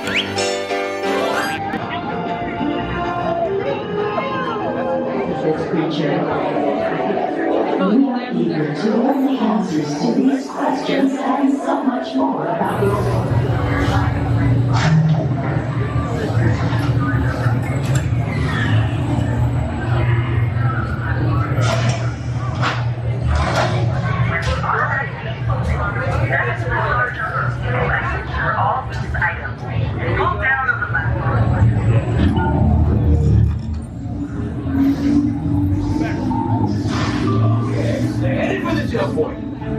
This creature. We are eager to learn the answers to these questions and so much more about your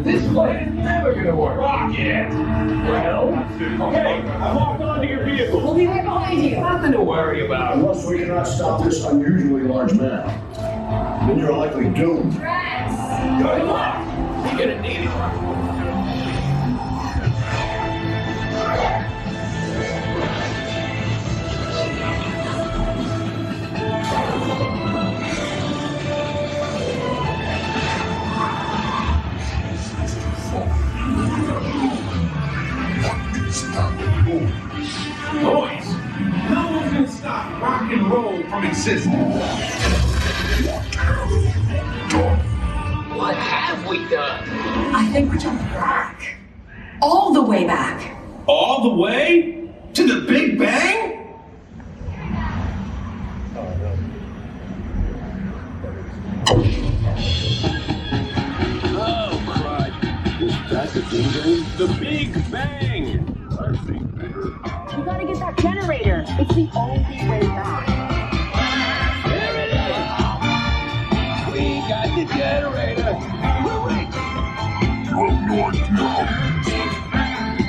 This plan's never gonna work. Rocket! Well, okay, I walked onto your vehicle. We'll be right behind you. Nothing to worry about. Unless we cannot stop this unusually large man, then you're likely doomed. Good luck. You're gonna need it. Boys, no one's gonna stop rock and roll from existing. What have we done? I think we're jumping back. All the way back. All the way? To the Big Bang? Oh, crud. Is that the thing, James? The Big Bang! I think bigger. You gotta get that generator. It's the only way back. There it is! We got the generator! Hooray!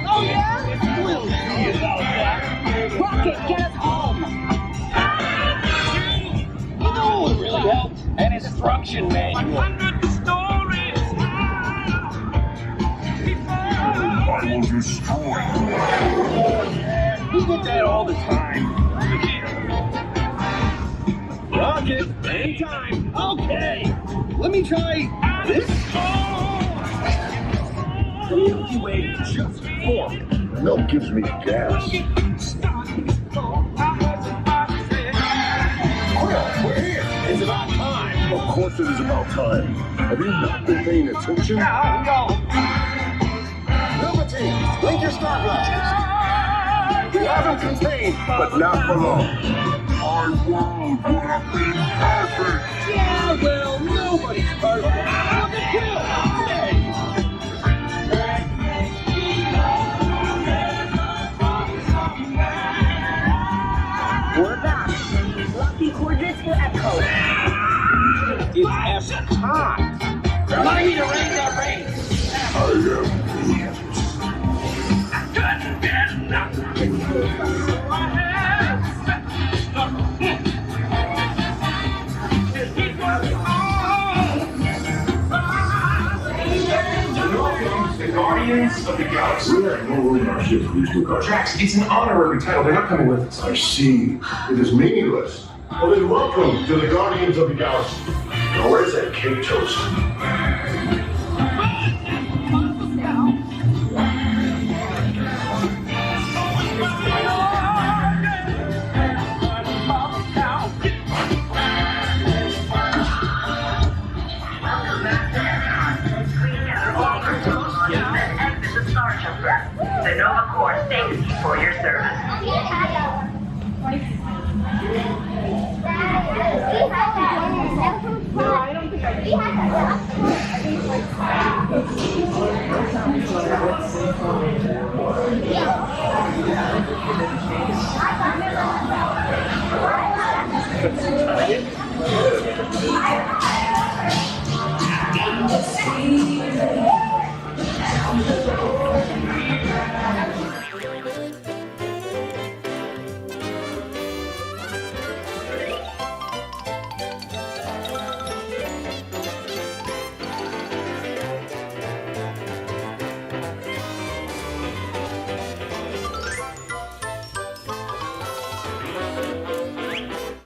Oh, yeah? We'll see about that! Rocket, get us home! You know what would really help? An instruction manual. 100 stories! I will destroy you. We get that all the time. Rocket, anytime. Okay. Let me try this. The Milky Way just formed. Milk gives me gas. Quill, we're here. It's about time. Of course it is about time. Have you not been paying attention? Number team, link your start latches. We have them contained, but not for long. Our world would have been perfect. Yeah, well, nobody's perfect. Look at you. Hey. We're back. Lucky coordinates for EPCOT. It's EPCOT. Remind me to raise our rates. I The Guardians of the Galaxy. We have no room in our ship for these new guards. Trax, it's an honorary title. They're not coming with us. I see. It is meaningless. Well then, welcome to the Guardians of the Galaxy. Now, where's that cake toast? The Nova Corps thanks you for your service. No, I don't think I See